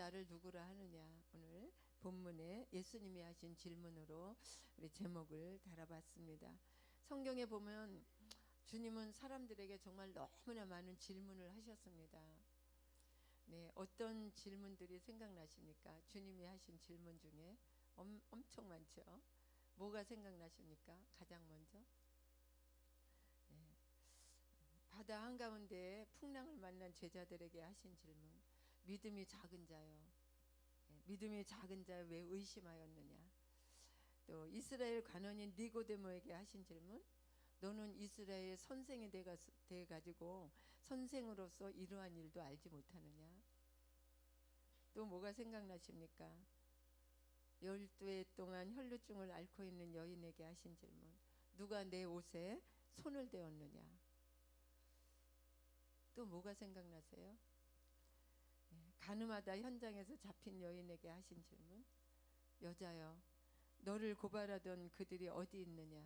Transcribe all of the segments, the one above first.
나를 누구라 하느냐. 오늘 본문에 예수님이 하신 질문으로 우리 제목을 달아봤습니다. 성경에 보면 주님은 사람들에게 정말 너무나 많은 질문을 하셨습니다. 네, 어떤 질문들이 생각나십니까? 주님이 하신 질문 중에 엄청 많죠. 뭐가 생각나십니까? 가장 먼저 네, 바다 한가운데 풍랑을 만난 제자들에게 하신 질문. 믿음이 작은 자요, 믿음이 작은 자여 왜 의심하였느냐. 또 이스라엘 관원인 니고데모에게 하신 질문. 너는 이스라엘 선생이 돼 가지고 선생으로서 이러한 일도 알지 못하느냐. 또 뭐가 생각나십니까? 12해 동안 혈루증을 앓고 있는 여인에게 하신 질문. 누가 내 옷에 손을 대었느냐. 또 뭐가 생각나세요? 가늠하다 현장에서 잡힌 여인에게 하신 질문. 여자여, 너를 고발하던 그들이 어디 있느냐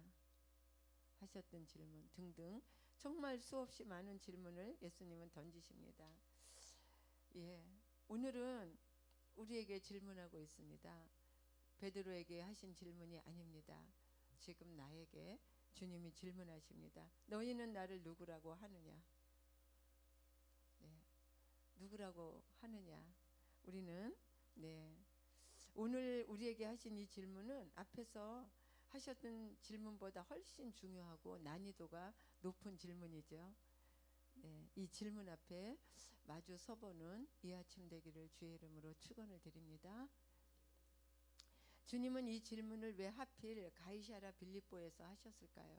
하셨던 질문 등등 정말 수없이 많은 질문을 예수님은 던지십니다. 예, 오늘은 우리에게 질문하고 있습니다. 베드로에게 하신 질문이 아닙니다. 지금 나에게 주님이 질문하십니다. 너희는 나를 누구라고 하느냐. 네, 누구라고 하느냐. 우리는 오늘 우리에게 하신 이 질문은 앞에서 하셨던 질문보다 훨씬 중요하고 난이도가 높은 질문이죠. 이 질문 앞에 마주 서보는 이 아침 되기를 주의 이름으로 축원을 드립니다. 주님은 이 질문을 왜 하필 가이사랴 빌립보에서 하셨을까요?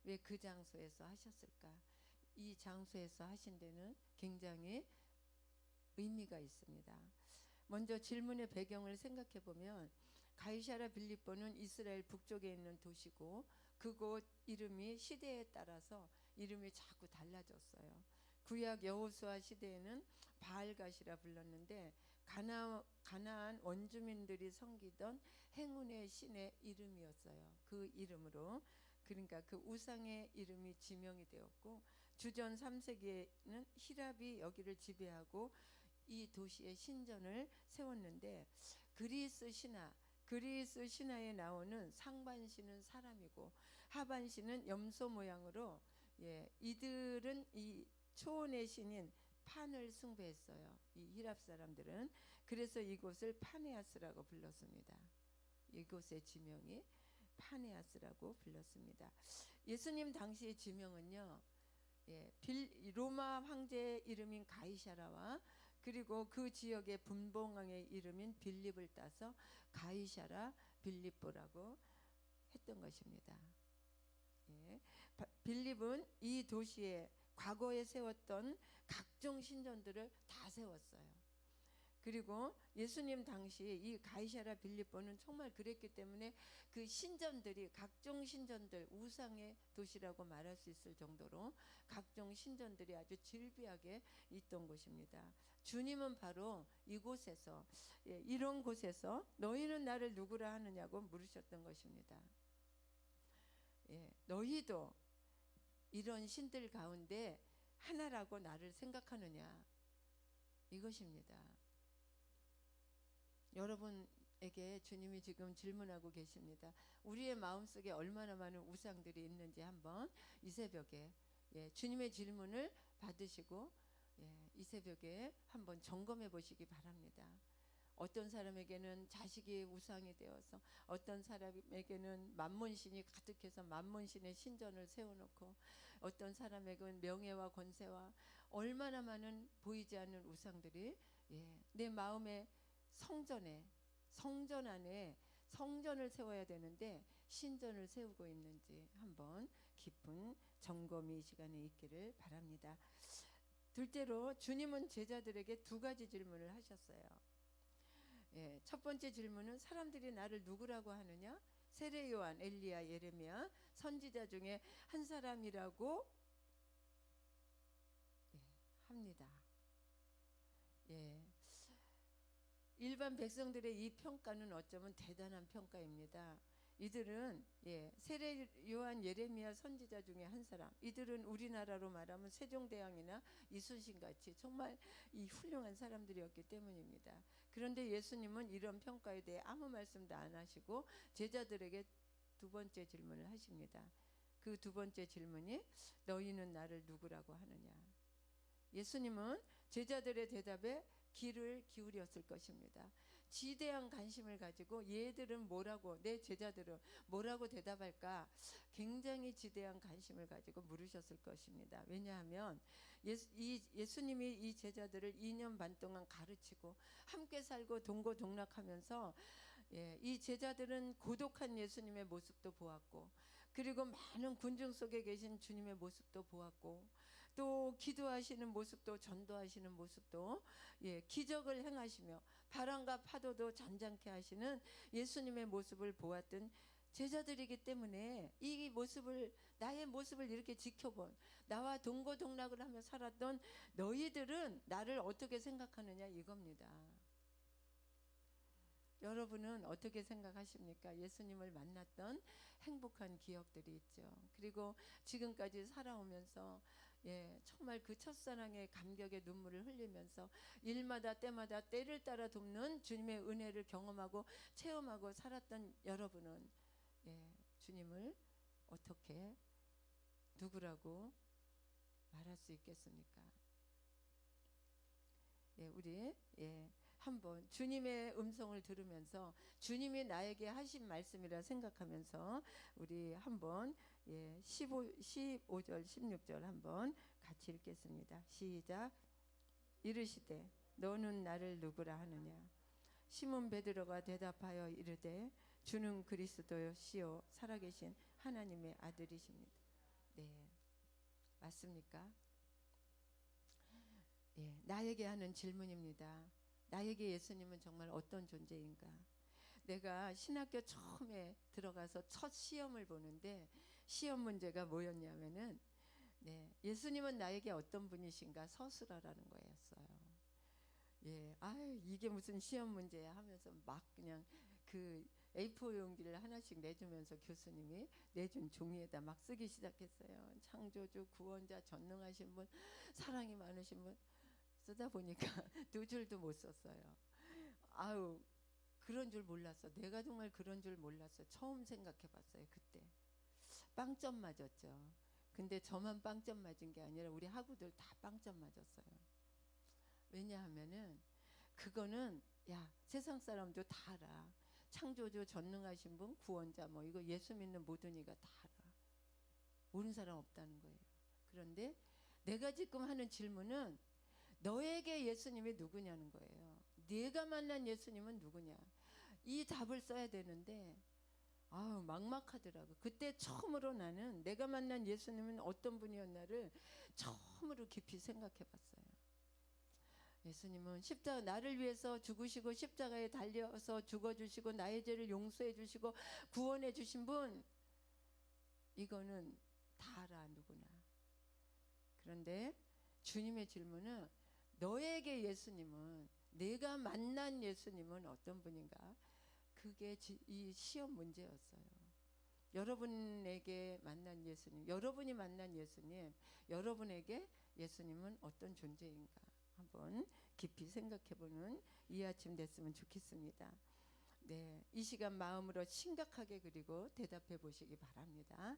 왜 그 장소에서 하셨을까? 이 장소에서 하신 데는 굉장히 의미가 있습니다. 먼저 질문의 배경을 생각해 보면 가이사랴 빌립보는 이스라엘 북쪽에 있는 도시고 그곳 이름이 시대에 따라서 이름이 자꾸 달라졌어요. 구약 여호수아 시대에는 바알갓이라 불렀는데 가나안 원주민들이 섬기던 행운의 신의 이름이었어요. 그 이름으로, 그러니까 그 우상의 이름이 지명이 되었고, 주전 3세기에는 히랍이 여기를 지배하고 이 도시에 신전을 세웠는데, 그리스 신화에 나오는 상반신은 사람이고 하반신은 염소 모양으로, 이들은 이 초원의 신인 판을 숭배했어요. 이 히랍 사람들은. 그래서 이곳을 파네아스라고 불렀습니다. 이곳의 지명이 파네아스라고 불렀습니다. 예수님 당시의 지명은요, 로마 황제의 이름인 가이사라와 그리고 그 지역의 분봉왕의 이름인 빌립을 따서 가이사라 빌립보라고 했던 것입니다. 빌립은 이 도시에 과거에 세웠던 각종 신전들을 다 세웠어요. 그리고 예수님 당시 이 가이사랴 빌립보는 정말 그랬기 때문에 그 신전들이, 각종 신전들, 우상의 도시라고 말할 수 있을 정도로 각종 신전들이 아주 질비하게 있던 곳입니다. 주님은 바로 이곳에서, 이런 곳에서 너희는 나를 누구라 하느냐고 물으셨던 것입니다. 너희도 이런 신들 가운데 하나라고 나를 생각하느냐, 이것입니다. 여러분에게 주님이 지금 질문하고 계십니다. 우리의 마음속에 얼마나 많은 우상들이 있는지 한번 이 새벽에 주님의 질문을 받으시고 이 새벽에 한번 점검해 보시기 바랍니다. 어떤 사람에게는 자식이 우상이 되어서, 어떤 사람에게는 만몬신이 가득해서 만몬신의 신전을 세워놓고, 어떤 사람에게는 명예와 권세와 얼마나 많은 보이지 않는 우상들이 내 마음의 성전 안에 성전을 세워야 되는데 신전을 세우고 있는지 한번 깊은 점검이 이 시간에 있기를 바랍니다. 둘째로 주님은 제자들에게 두 가지 질문을 하셨어요. 첫 번째 질문은 사람들이 나를 누구라고 하느냐? 세례 요한, 엘리야, 예레미야 선지자 중에 한 사람이라고 합니다. 일반 백성들의 이 평가는 어쩌면 대단한 평가입니다. 이들은 세례 요한, 예레미야 선지자 중에 한 사람. 이들은 우리나라로 말하면 세종대왕이나 이순신 같이 정말 이 훌륭한 사람들이었기 때문입니다. 그런데 예수님은 이런 평가에 대해 아무 말씀도 안 하시고 제자들에게 두 번째 질문을 하십니다. 그 두 번째 질문이 너희는 나를 누구라고 하느냐. 예수님은 제자들의 대답에 귀를 기울였을 것입니다. 지대한 관심을 가지고 얘들은 뭐라고, 내 제자들은 뭐라고 대답할까 굉장히 지대한 관심을 가지고 물으셨을 것입니다. 왜냐하면 예수님이 이 제자들을 2년 반 동안 가르치고 함께 살고 동고동락하면서 이 제자들은 고독한 예수님의 모습도 보았고, 그리고 많은 군중 속에 계신 주님의 모습도 보았고, 또 기도하시는 모습도, 전도하시는 모습도, 기적을 행하시며 바람과 파도도 잔잔케 하시는 예수님의 모습을 보았던 제자들이기 때문에 이 모습을, 나의 모습을 이렇게 지켜본, 나와 동고동락을 하며 살았던 너희들은 나를 어떻게 생각하느냐 이겁니다. 여러분은 어떻게 생각하십니까? 예수님을 만났던 행복한 기억들이 있죠. 그리고 지금까지 살아오면서 정말 그 첫사랑의 감격의 눈물을 흘리면서 일마다 때마다 때를 따라 돕는 주님의 은혜를 경험하고 체험하고 살았던 여러분은 주님을 어떻게 누구라고 말할 수 있겠습니까? 우리 한번 주님의 음성을 들으면서 주님이 나에게 하신 말씀이라 생각하면서 우리 한번 15절 16절 한번 같이 읽겠습니다. 시작. 이르시되 너는 나를 누구라 하느냐. 시몬 베드로가 대답하여 이르되 주는 그리스도시요 살아계신 하나님의 아들이십니다. 네, 맞습니까? 나에게 하는 질문입니다. 나에게 예수님은 정말 어떤 존재인가? 내가 신학교 처음에 들어가서 첫 시험을 보는데 시험 문제가 뭐였냐면은 예수님은 나에게 어떤 분이신가 서술하라는 거였어요. 아유 이게 무슨 시험 문제야 하면서 막 그냥 그 A4 용기를 하나씩 내주면서 교수님이 내준 종이에다 막 쓰기 시작했어요. 창조주, 구원자, 전능하신 분, 사랑이 많으신 분. 쓰다 보니까 두 줄도 못 썼어요. 아유 그런 줄 몰랐어. 내가 정말 그런 줄 몰랐어. 처음 생각해봤어요. 그때 빵점 맞았죠. 근데 저만 빵점 맞은 게 아니라 우리 학우들 다 빵점 맞았어요. 왜냐하면은 그거는 세상 사람도 다 알아. 창조주, 전능하신 분, 구원자 뭐 이거 예수 믿는 모든 이가 다 알아. 모르는 사람 없다는 거예요. 그런데 내가 지금 하는 질문은 너에게 예수님이 누구냐는 거예요. 네가 만난 예수님은 누구냐. 이 답을 써야 되는데 막막하더라고. 그때 처음으로 나는 내가 만난 예수님은 어떤 분이었나를 처음으로 깊이 생각해 봤어요. 예수님은 십자가 나를 위해서 죽으시고 십자가에 달려서 죽어주시고 나의 죄를 용서해 주시고 구원해 주신 분, 이거는 다 알아 누구나. 그런데 주님의 질문은 너에게 예수님은, 내가 만난 예수님은 어떤 분인가? 그게 이 시험 문제였어요. 여러분에게 만난 예수님, 여러분이 만난 예수님, 여러분에게 예수님은 어떤 존재인가? 한번 깊이 생각해보는 이 아침 됐으면 좋겠습니다. 이 시간 마음으로 심각하게 그리고 대답해 보시기 바랍니다.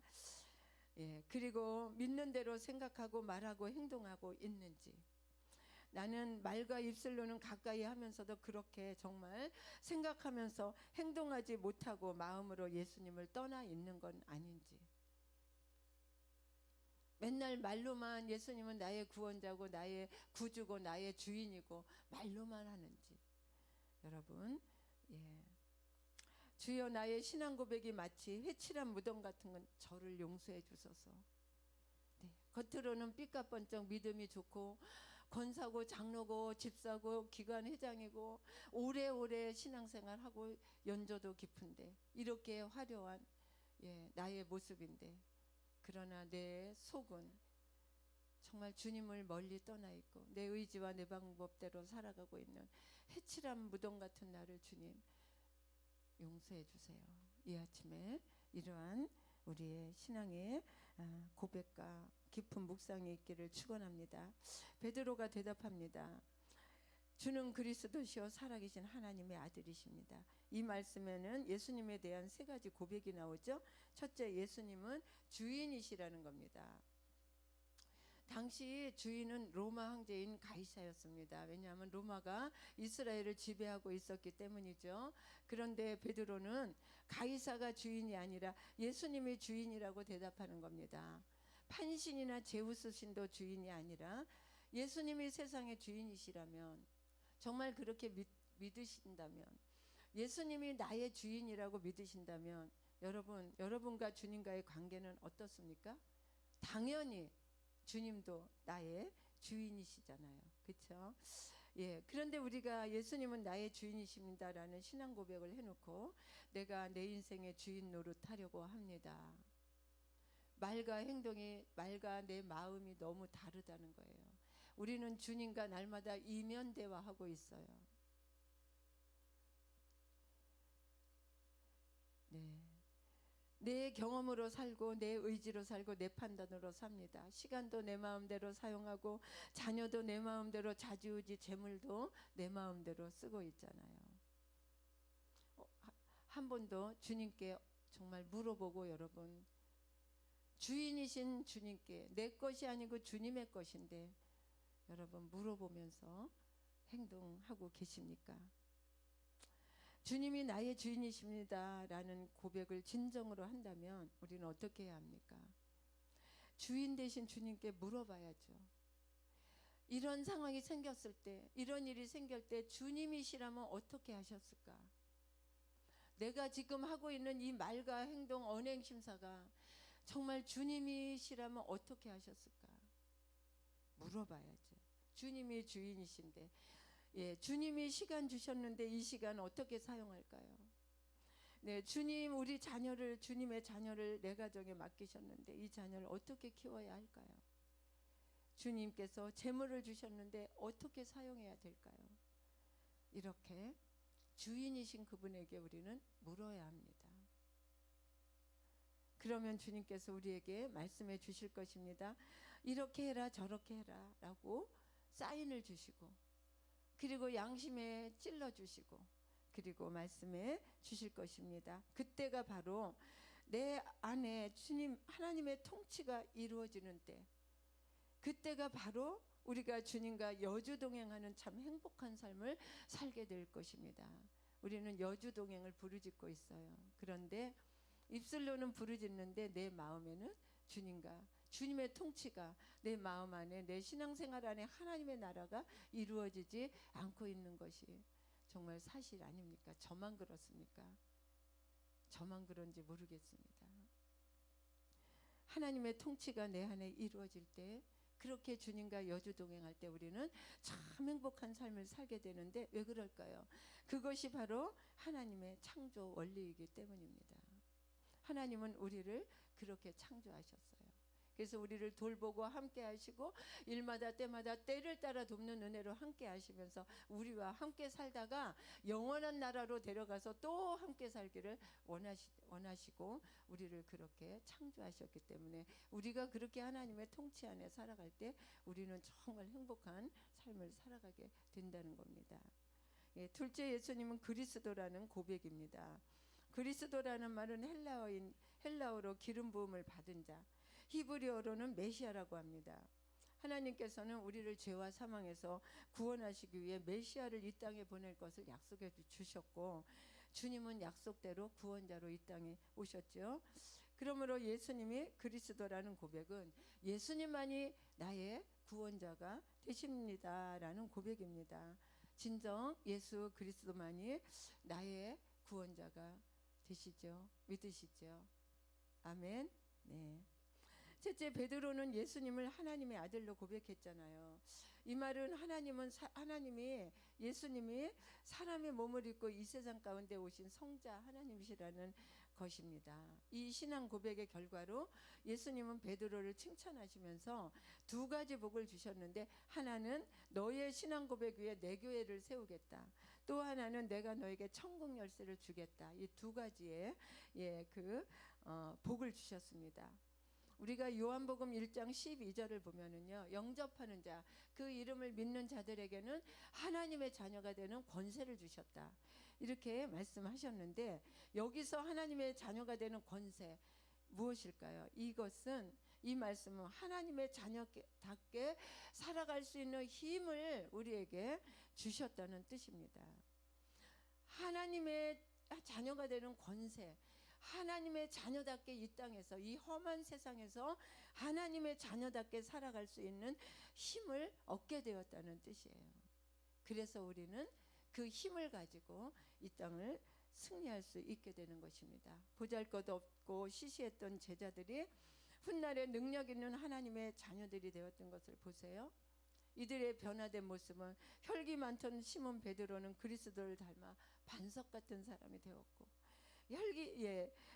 그리고 믿는 대로 생각하고 말하고 행동하고 있는지. 나는 말과 입술로는 가까이 하면서도 그렇게 정말 생각하면서 행동하지 못하고 마음으로 예수님을 떠나 있는 건 아닌지. 맨날 말로만 예수님은 나의 구원자고 나의 구주고 나의 주인이고 말로만 하는지. 여러분, 주여 나의 신앙 고백이 마치 회칠한 무덤 같은 건 저를 용서해 주소서. 겉으로는 삐까뻔쩍 믿음이 좋고 권사고 장로고 집사고 기관 회장이고 오래오래 신앙생활하고 연조도 깊은데 이렇게 화려한 나의 모습인데, 그러나 내 속은 정말 주님을 멀리 떠나 있고 내 의지와 내 방법대로 살아가고 있는 해칠한 무덤 같은 나를 주님 용서해 주세요. 이 아침에 이러한 우리의 신앙의 고백과 깊은 묵상이 있기를 축원합니다. 베드로가 대답합니다. 주는 그리스도시요 살아계신 하나님의 아들이십니다. 이 말씀에는 예수님에 대한 세 가지 고백이 나오죠. 첫째, 예수님은 주인이시라는 겁니다. 당시 주인은 로마 황제인 가이사였습니다. 왜냐하면 로마가 이스라엘을 지배하고 있었기 때문이죠. 그런데 베드로는 가이사가 주인이 아니라 예수님이 주인이라고 대답하는 겁니다. 판신이나 제우스 신도 주인이 아니라 예수님이 세상의 주인이시라면, 정말 그렇게 믿으신다면, 예수님이 나의 주인이라고 믿으신다면 여러분과 주님과의 관계는 어떻습니까? 당연히 주님도 나의 주인이시잖아요. 그렇죠? 예, 그런데 우리가 예수님은 나의 주인이십니다라는 신앙 고백을 해놓고 내가 내 인생의 주인 노릇하려고 합니다. 말과 행동이, 말과 내 마음이 너무 다르다는 거예요. 우리는 주님과 날마다 이면 대화하고 있어요. 네. 내 경험으로 살고 내 의지로 살고 내 판단으로 삽니다. 시간도 내 마음대로 사용하고 자녀도 내 마음대로 좌지우지, 재물도 내 마음대로 쓰고 있잖아요. 한 번도 주님께 정말 물어보고, 여러분, 주인이신 주님께 내 것이 아니고 주님의 것인데 여러분 물어보면서 행동하고 계십니까? 주님이 나의 주인이십니다 라는 고백을 진정으로 한다면 우리는 어떻게 해야 합니까? 주인 되신 주님께 물어봐야죠. 이런 상황이 생겼을 때, 이런 일이 생길 때 주님이시라면 어떻게 하셨을까? 내가 지금 하고 있는 이 말과 행동, 언행, 심사가 정말 주님이시라면 어떻게 하셨을까? 물어봐야죠. 주님이 주인이신데, 예, 주님이 시간 주셨는데 이 시간 어떻게 사용할까요? 네, 주님, 우리 자녀를, 주님의 자녀를 내 가정에 맡기셨는데 이 자녀를 어떻게 키워야 할까요? 주님께서 재물을 주셨는데 어떻게 사용해야 될까요? 이렇게 주인이신 그분에게 우리는 물어야 합니다. 그러면 주님께서 우리에게 말씀해 주실 것입니다. 이렇게 해라 저렇게 해라 라고 사인을 주시고, 그리고 양심에 찔러주시고, 그리고 말씀해 주실 것입니다. 그때가 바로 내 안에 주님 하나님의 통치가 이루어지는 때, 그때가 바로 우리가 주님과 여주동행하는 참 행복한 삶을 살게 될 것입니다. 우리는 여주동행을 부르짖고 있어요. 그런데 입술로는 부르짖는데 내 마음에는 주님과 주님의 통치가 내 마음 안에, 내 신앙생활 안에 하나님의 나라가 이루어지지 않고 있는 것이 정말 사실 아닙니까? 저만 그렇습니까? 저만 그런지 모르겠습니다. 하나님의 통치가 내 안에 이루어질 때, 그렇게 주님과 여주동행할 때 우리는 참 행복한 삶을 살게 되는데 왜 그럴까요? 그것이 바로 하나님의 창조 원리이기 때문입니다. 하나님은 우리를 그렇게 창조하셨어요. 그래서 우리를 돌보고 함께 하시고 일마다 때마다 때를 따라 돕는 은혜로 함께 하시면서 우리와 함께 살다가 영원한 나라로 데려가서 또 함께 살기를 원하시고 우리를 그렇게 창조하셨기 때문에 우리가 그렇게 하나님의 통치 안에 살아갈 때 우리는 정말 행복한 삶을 살아가게 된다는 겁니다. 예, 둘째, 예수님은 그리스도라는 고백입니다. 그리스도라는 말은 헬라어로 기름 부음을 받은 자, 히브리어로는 메시아라고 합니다. 하나님께서는 우리를 죄와 사망에서 구원하시기 위해 메시아를 이 땅에 보낼 것을 약속해 주셨고, 주님은 약속대로 구원자로 이 땅에 오셨죠. 그러므로 예수님이 그리스도라는 고백은 예수님만이 나의 구원자가 되십니다라는 고백입니다. 진정 예수 그리스도만이 나의 구원자가 되시죠. 믿으시죠. 아멘. 네. 셋째, 베드로는 예수님을 하나님의 아들로 고백했잖아요. 이 말은 하나님이 예수님이 사람의 몸을 입고 이 세상 가운데 오신 성자 하나님이시라는 것입니다. 이 신앙 고백의 결과로 예수님은 베드로를 칭찬하시면서 두 가지 복을 주셨는데, 하나는 너의 신앙 고백 위에 내 교회를 세우겠다. 또 하나는 내가 너에게 천국 열쇠를 주겠다. 이 두 가지의 복을 주셨습니다. 우리가 요한복음 1장 12절을 보면은요, 영접하는 자, 그 이름을 믿는 자들에게는 하나님의 자녀가 되는 권세를 주셨다, 이렇게 말씀하셨는데, 여기서 하나님의 자녀가 되는 권세 무엇일까요? 이것은, 이 말씀은 하나님의 자녀답게 살아갈 수 있는 힘을 우리에게 주셨다는 뜻입니다. 하나님의 자녀가 되는 권세, 하나님의 자녀답게 이 땅에서, 이 험한 세상에서 하나님의 자녀답게 살아갈 수 있는 힘을 얻게 되었다는 뜻이에요. 그래서 우리는 그 힘을 가지고 이 땅을 승리할 수 있게 되는 것입니다. 보잘것없고 시시했던 제자들이 훗날에 능력 있는 하나님의 자녀들이 되었던 것을 보세요. 이들의 변화된 모습은, 혈기 많던 시몬 베드로는 그리스도를 닮아 반석 같은 사람이 되었고,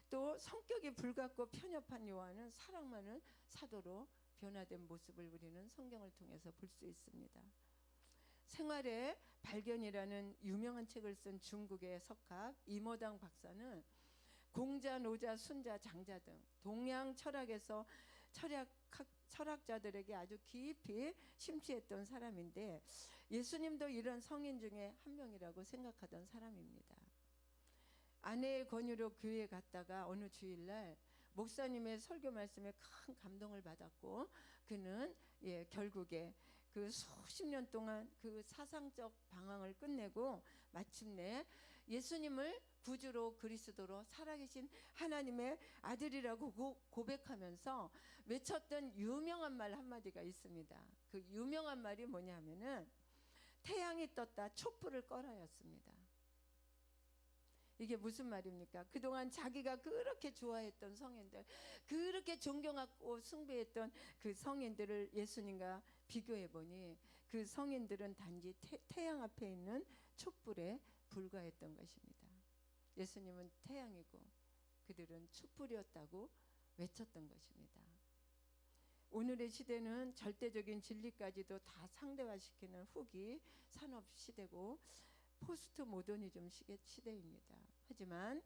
또 성격이 불같고 편협한 요한은 사랑 많은 사도로 변화된 모습을 우리는 성경을 통해서 볼 수 있습니다. 생활의 발견이라는 유명한 책을 쓴 중국의 석학 이모당 박사는 공자, 노자, 순자, 장자 등 동양 철학에서 철학자들에게 아주 깊이 심취했던 사람인데, 예수님도 이런 성인 중에 한 명이라고 생각하던 사람입니다. 아내의 권유로 교회에 갔다가 어느 주일날 목사님의 설교 말씀에 큰 감동을 받았고, 그는 결국에 그 수십 년 동안 그 사상적 방황을 끝내고 마침내 예수님을 구주로 그리스도로 살아계신 하나님의 아들이라고 고백하면서 외쳤던 유명한 말 한마디가 있습니다. 그 유명한 말이 뭐냐면은 태양이 떴다 촛불을 꺼라였습니다. 이게 무슨 말입니까? 그동안 자기가 그렇게 좋아했던 성인들, 그렇게 존경하고 숭배했던 그 성인들을 예수님과 비교해보니 그 성인들은 단지 태양 앞에 있는 촛불에 불과했던 것입니다. 예수님은 태양이고 그들은 촛불이었다고 외쳤던 것입니다. 오늘의 시대는 절대적인 진리까지도 다 상대화시키는 후기 산업 시대고 포스트 모더니즘 시대입니다. 하지만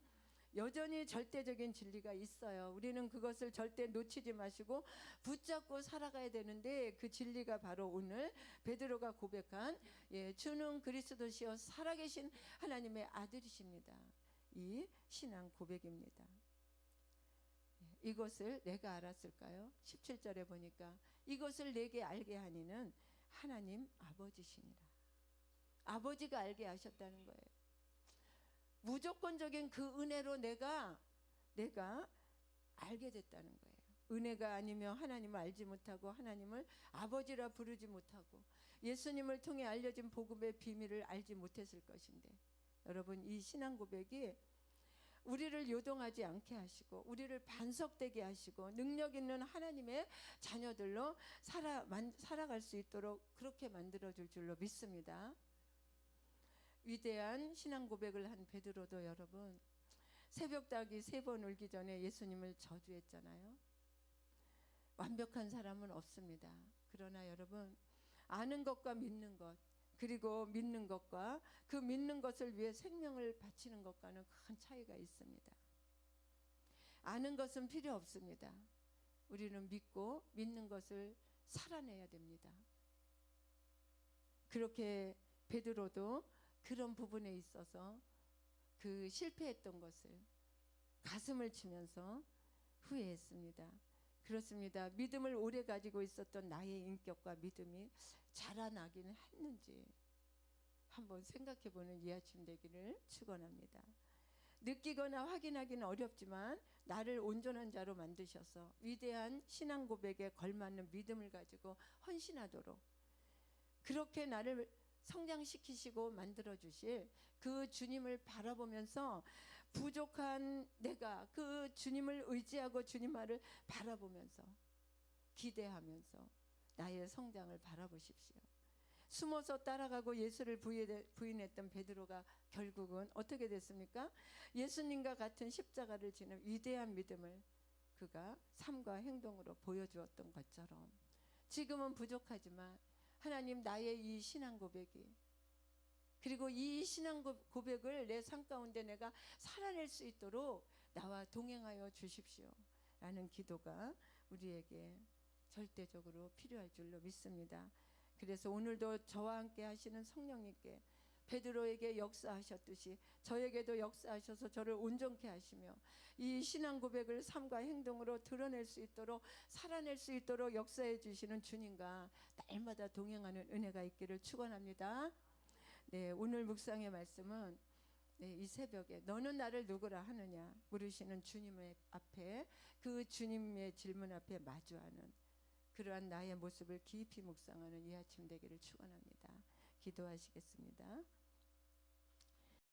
여전히 절대적인 진리가 있어요. 우리는 그것을 절대 놓치지 마시고 붙잡고 살아가야 되는데, 그 진리가 바로 오늘 베드로가 고백한 주는 그리스도시요 살아계신 하나님의 아들이십니다. 이 신앙 고백입니다. 이것을 내가 알았을까요? 17절에 보니까 이것을 내게 알게 하니는 하나님 아버지시니라. 아버지가 알게 하셨다는 거예요. 무조건적인 그 은혜로 내가 알게 됐다는 거예요. 은혜가 아니면 하나님을 알지 못하고 하나님을 아버지라 부르지 못하고 예수님을 통해 알려진 복음의 비밀을 알지 못했을 것인데, 여러분, 이 신앙 고백이 우리를 요동하지 않게 하시고 우리를 반석되게 하시고 능력 있는 하나님의 자녀들로 살아갈 수 있도록 그렇게 만들어줄 줄로 믿습니다. 위대한 신앙 고백을 한 베드로도 여러분, 새벽닭이 3번 울기 전에 예수님을 저주했잖아요. 완벽한 사람은 없습니다. 그러나 여러분, 아는 것과 믿는 것, 그리고 믿는 것과 그 믿는 것을 위해 생명을 바치는 것과는 큰 차이가 있습니다. 아는 것은 필요 없습니다. 우리는 믿고 믿는 것을 살아내야 됩니다. 그렇게 베드로도 그런 부분에 있어서 그 실패했던 것을 가슴을 치면서 후회했습니다. 그렇습니다. 믿음을 오래 가지고 있었던 나의 인격과 믿음이 자라나기는 했는지 한번 생각해보는 이 아침 되기를 축원합니다. 느끼거나 확인하기는 어렵지만 나를 온전한 자로 만드셔서 위대한 신앙 고백에 걸맞는 믿음을 가지고 헌신하도록 그렇게 나를 성장시키시고 만들어주실 그 주님을 바라보면서 부족한 내가 그 주님을 의지하고 주님 말을 바라보면서 기대하면서 나의 성장을 바라보십시오. 숨어서 따라가고 예수를 부인했던 베드로가 결국은 어떻게 됐습니까? 예수님과 같은 십자가를 지는 위대한 믿음을 그가 삶과 행동으로 보여주었던 것처럼 지금은 부족하지만 하나님, 나의 이 신앙 고백이 그리고 이 신앙 고백을 내 삶 가운데 내가 살아낼 수 있도록 나와 동행하여 주십시오 라는 기도가 우리에게 절대적으로 필요할 줄로 믿습니다. 그래서 오늘도 저와 함께 하시는 성령님께 베드로에게 역사하셨듯이 저에게도 역사하셔서 저를 온전케 하시며 이 신앙 고백을 삶과 행동으로 드러낼 수 있도록 살아낼 수 있도록 역사해 주시는 주님과 날마다 동행하는 은혜가 있기를 축원합니다. 네, 오늘 묵상의 말씀은 이 새벽에 너는 나를 누구라 하느냐 물으시는 주님의 앞에 그 주님의 질문 앞에 마주하는 그러한 나의 모습을 깊이 묵상하는 이 아침 되기를 축원합니다. 기도하시겠습니다.